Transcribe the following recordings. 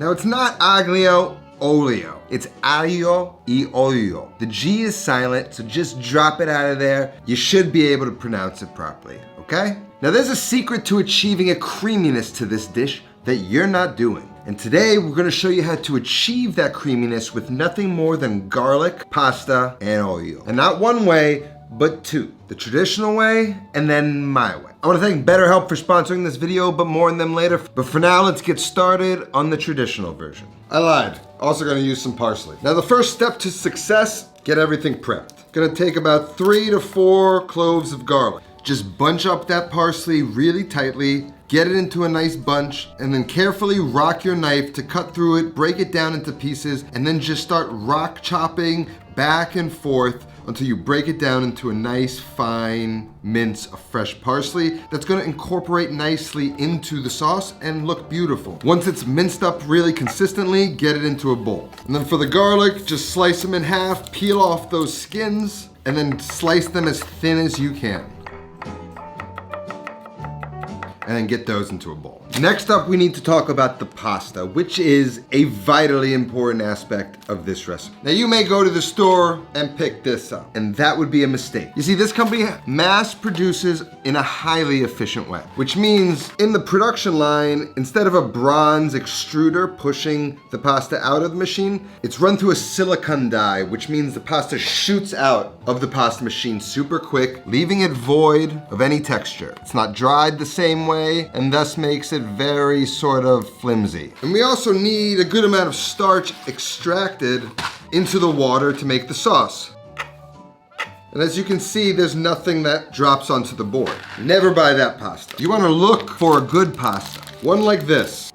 Now it's not Aglio, Olio. It's Aglio e Olio. The G is silent, so just drop it out of there. You should be able to pronounce it properly, okay? Now there's a secret to achieving a creaminess to this dish that you're not doing. And today we're gonna show you how to achieve that creaminess with nothing more than garlic, pasta, and olio. And not one way, but two. The traditional way, and then my way. I wanna thank BetterHelp for sponsoring this video, but more on them later. But for now, let's get started on the traditional version. I lied. Also gonna use some parsley. Now the first step to success, get everything prepped. Gonna take about 3 to 4 cloves of garlic. Just bunch up that parsley really tightly, get it into a nice bunch, and then carefully rock your knife to cut through it, break it down into pieces, and then just start rock chopping back and forth until you break it down into a nice fine mince of fresh parsley that's gonna incorporate nicely into the sauce and look beautiful. Once it's minced up really consistently, get it into a bowl. And then for the garlic, just slice them in half, peel off those skins, and then slice them as thin as you can. And then get those into a bowl. Next up, we need to talk about the pasta, which is a vitally important aspect of this recipe. Now you may go to the store and pick this up, and that would be a mistake. You see, this company mass produces in a highly efficient way, which means in the production line, instead of a bronze extruder pushing the pasta out of the machine, it's run through a silicone die, which means the pasta shoots out of the pasta machine super quick, leaving it void of any texture. It's not dried the same way, and thus makes it very sort of flimsy. And we also need a good amount of starch extracted into the water to make the sauce. And as you can see, there's nothing that drops onto the board. Never buy that pasta. You want to look for a good pasta. One like this.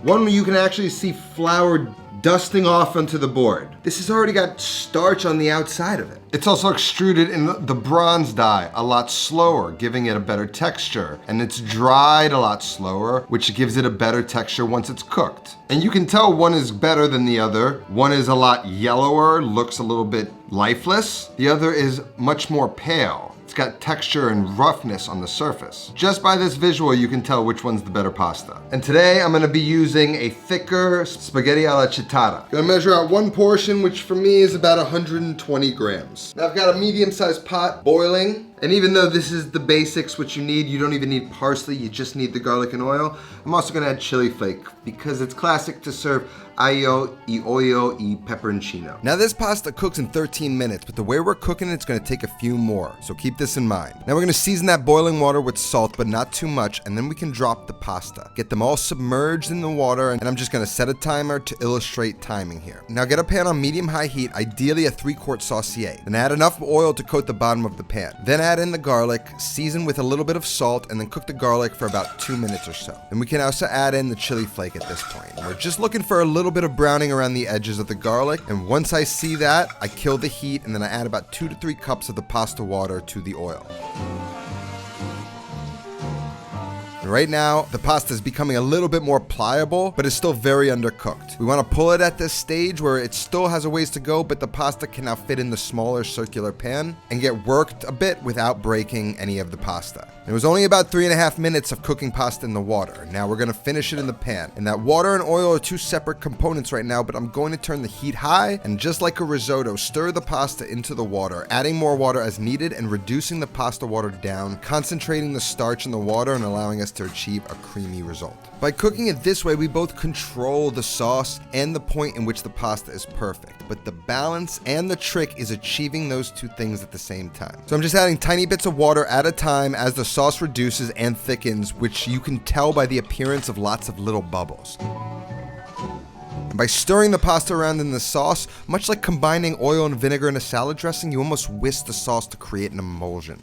One where you can actually see flour dusting off onto the board. This has already got starch on the outside of it. It's also extruded in the bronze die a lot slower, giving it a better texture. And it's dried a lot slower, which gives it a better texture once it's cooked. And you can tell one is better than the other. One is a lot yellower, looks a little bit lifeless. The other is much more pale. It's got texture and roughness on the surface. Just by this visual, you can tell which one's the better pasta. And today I'm gonna be using a thicker spaghetti alla città. Gonna measure out one portion, which for me is about 120 grams. Now I've got a medium-sized pot boiling. And even though this is the basics, what you need, you don't even need parsley, you just need the garlic and oil. I'm also gonna add chili flake because it's classic to serve aglio e olio e peperoncino. Now this pasta cooks in 13 minutes, but the way we're cooking it's gonna take a few more, so keep this in mind. Now we're gonna season that boiling water with salt, but not too much, and then we can drop the pasta. Get them all submerged in the water, and I'm just gonna set a timer to illustrate timing here. Now get a pan on medium-high heat, ideally a 3-quart saucier. Then add enough oil to coat the bottom of the pan. Then add in the garlic, season with a little bit of salt, and then cook the garlic for about 2 minutes or so. And we can also add in the chili flake at this point. And we're just looking for a little bit of browning around the edges of the garlic, and once I see that, I kill the heat, and then I add about 2 to 3 cups of the pasta water to the oil. And right now, the pasta is becoming a little bit more pliable, but it's still very undercooked. We want to pull it at this stage where it still has a ways to go, but the pasta can now fit in the smaller circular pan and get worked a bit without breaking any of the pasta. It was only about 3.5 minutes of cooking pasta in the water. Now we're gonna finish it in the pan. And that water and oil are 2 separate components right now, but I'm going to turn the heat high, and just like a risotto, stir the pasta into the water, adding more water as needed and reducing the pasta water down, concentrating the starch in the water and allowing us to achieve a creamy result. By cooking it this way, we both control the sauce and the point in which the pasta is perfect. But the balance and the trick is achieving those 2 things at the same time. So I'm just adding tiny bits of water at a time as the sauce reduces and thickens, which you can tell by the appearance of lots of little bubbles. And by stirring the pasta around in the sauce, much like combining oil and vinegar in a salad dressing, you almost whisk the sauce to create an emulsion.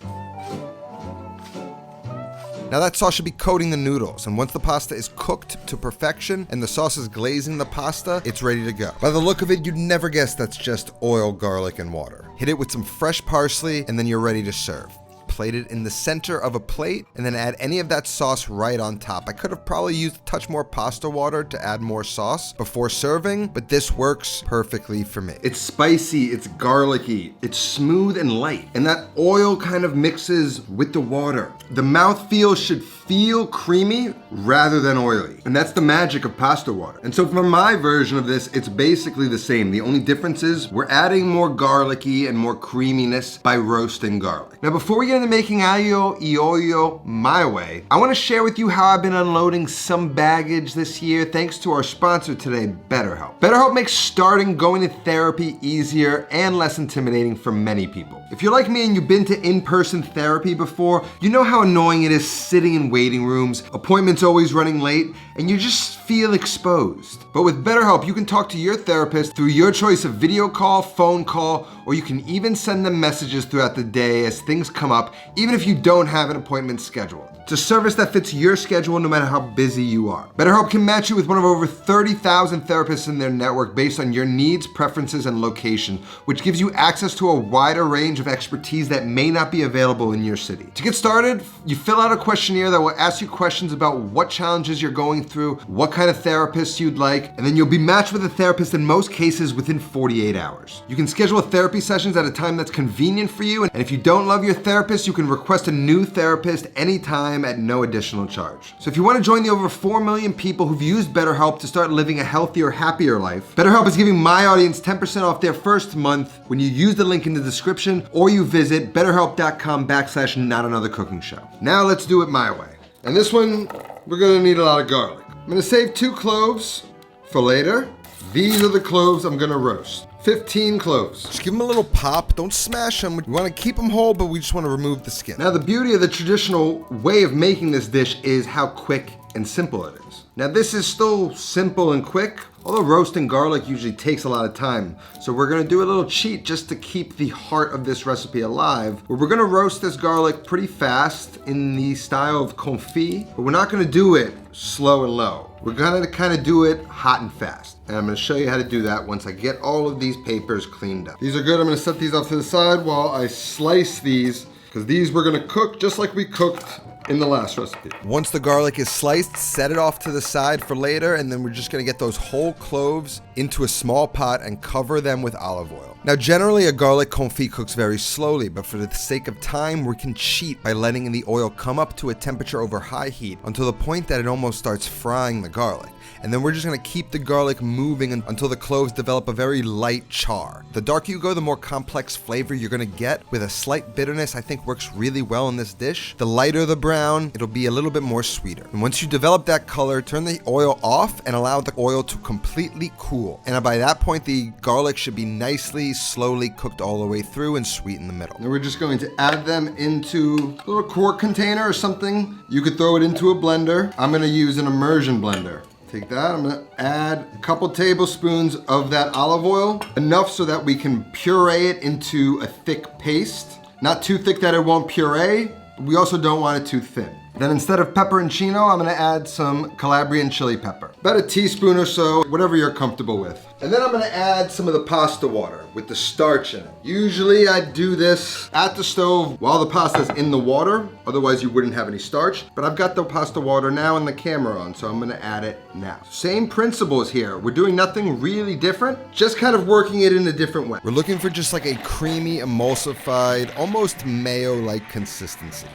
Now that sauce should be coating the noodles, and once the pasta is cooked to perfection and the sauce is glazing the pasta, it's ready to go. By the look of it, you'd never guess that's just oil, garlic, and water. Hit it with some fresh parsley, and then you're ready to serve. Plate it in the center of a plate, and then add any of that sauce right on top. I could have probably used a touch more pasta water to add more sauce before serving, but this works perfectly for me. It's spicy, it's garlicky, it's smooth and light, and that oil kind of mixes with the water. The mouthfeel should feel feel creamy rather than oily. And that's the magic of pasta water. And so for my version of this, it's basically the same. The only difference is we're adding more garlicky and more creaminess by roasting garlic. Now, before we get into making aglio e olio my way, I want to share with you how I've been unloading some baggage this year thanks to our sponsor today, BetterHelp. BetterHelp makes starting going to therapy easier and less intimidating for many people. If you're like me and you've been to in-person therapy before, you know how annoying it is sitting in waiting rooms, appointments always running late, and you just feel exposed. But with BetterHelp, you can talk to your therapist through your choice of video call, phone call, or you can even send them messages throughout the day as things come up, even if you don't have an appointment scheduled. It's a service that fits your schedule no matter how busy you are. BetterHelp can match you with one of over 30,000 therapists in their network based on your needs, preferences, and location, which gives you access to a wider range of expertise that may not be available in your city. To get started, you fill out a questionnaire that will ask you questions about what challenges you're going through, what kind of therapist you'd like, and then you'll be matched with a therapist in most cases within 48 hours. You can schedule therapy sessions at a time that's convenient for you, and if you don't love your therapist, you can request a new therapist anytime at no additional charge. So if you want to join the over 4 million people who've used BetterHelp to start living a healthier, happier life, BetterHelp is giving my audience 10% off their first month when you use the link in the description or you visit betterhelp.com/notanothercookingshow. Now let's do it my way. And this one, we're gonna need a lot of garlic. I'm gonna save 2 cloves for later. These are the cloves I'm gonna roast. 15 cloves. Just give them a little pop. Don't smash them. We want to keep them whole, but we just want to remove the skin. Now, the beauty of the traditional way of making this dish is how quick and simple it is. Now, this is still simple and quick, although roasting garlic usually takes a lot of time. So we're gonna do a little cheat just to keep the heart of this recipe alive, where we're gonna roast this garlic pretty fast in the style of confit, but we're not gonna do it slow and low. We're gonna kind of do it hot and fast. And I'm gonna show you how to do that once I get all of these papers cleaned up. These are good. I'm gonna set these off to the side while I slice these, because these we're gonna cook just like we cooked in the last recipe. Once the garlic is sliced, set it off to the side for later, and then we're just gonna get those whole cloves into a small pot and cover them with olive oil. Now, generally a garlic confit cooks very slowly, but for the sake of time, we can cheat by letting the oil come up to a temperature over high heat until the point that it almost starts frying the garlic. And then we're just gonna keep the garlic moving until the cloves develop a very light char. The darker you go, the more complex flavor you're gonna get, with a slight bitterness I think works really well in this dish. The lighter the brown, it'll be a little bit more sweeter. And once you develop that color, turn the oil off and allow the oil to completely cool. And by that point, the garlic should be nicely, slowly cooked all the way through and sweet in the middle. Now we're just going to add them into a little quart container or something. You could throw it into a blender. I'm gonna use an immersion blender. Take that, I'm gonna add a couple tablespoons of that olive oil, enough so that we can puree it into a thick paste. Not too thick that it won't puree, but we also don't want it too thin. Then instead of pepperoncino, I'm gonna add some Calabrian chili pepper. About a teaspoon or so, whatever you're comfortable with. And then I'm gonna add some of the pasta water with the starch in it. Usually I do this at the stove while the pasta's in the water, otherwise you wouldn't have any starch. But I've got the pasta water now and the camera on, so I'm gonna add it now. Same principles here. We're doing nothing really different, just kind of working it in a different way. We're looking for just like a creamy, emulsified, almost mayo-like consistency.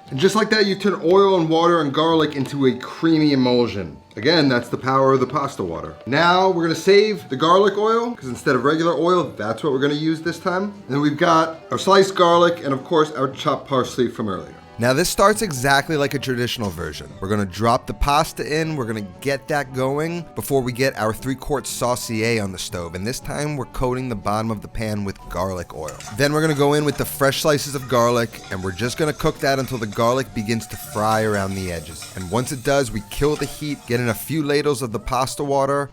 And just like that, you turn oil and water and garlic into a creamy emulsion. Again, that's the power of the pasta water. Now we're gonna save the garlic oil, because instead of regular oil, that's what we're gonna use this time. And then we've got our sliced garlic and of course our chopped parsley from earlier. Now this starts exactly like a traditional version. We're gonna drop the pasta in, we're gonna get that going before we get our 3-quart saucier on the stove. And this time we're coating the bottom of the pan with garlic oil. Then we're gonna go in with the fresh slices of garlic and we're just gonna cook that until the garlic begins to fry around the edges. And once it does, we kill the heat, get in a few ladles of the pasta water,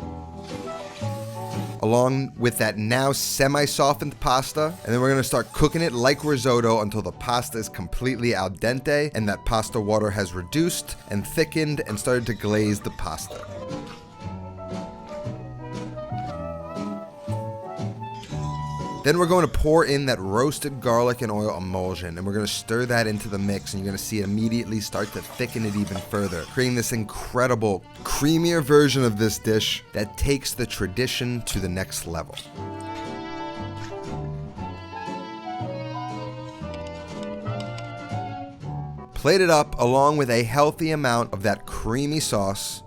along with that now semi-softened pasta, and then we're gonna start cooking it like risotto until the pasta is completely al dente and that pasta water has reduced and thickened and started to glaze the pasta. Then we're going to pour in that roasted garlic and oil emulsion, and we're going to stir that into the mix, and you're going to see it immediately start to thicken it even further, creating this incredible, creamier version of this dish that takes the tradition to the next level. Plate it up along with a healthy amount of that creamy sauce.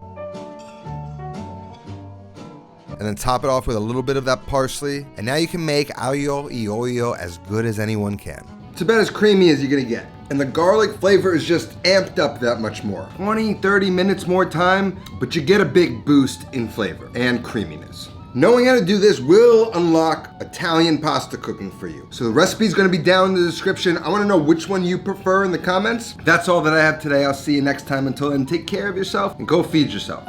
And then top it off with a little bit of that parsley. And now you can make aglio e olio as good as anyone can. It's about as creamy as you're gonna get. And the garlic flavor is just amped up that much more. 20, 30 minutes more time, but you get a big boost in flavor and creaminess. Knowing how to do this will unlock Italian pasta cooking for you. So the recipe is gonna be down in the description. I wanna know which one you prefer in the comments. That's all that I have today. I'll see you next time. Until then, take care of yourself and go feed yourself.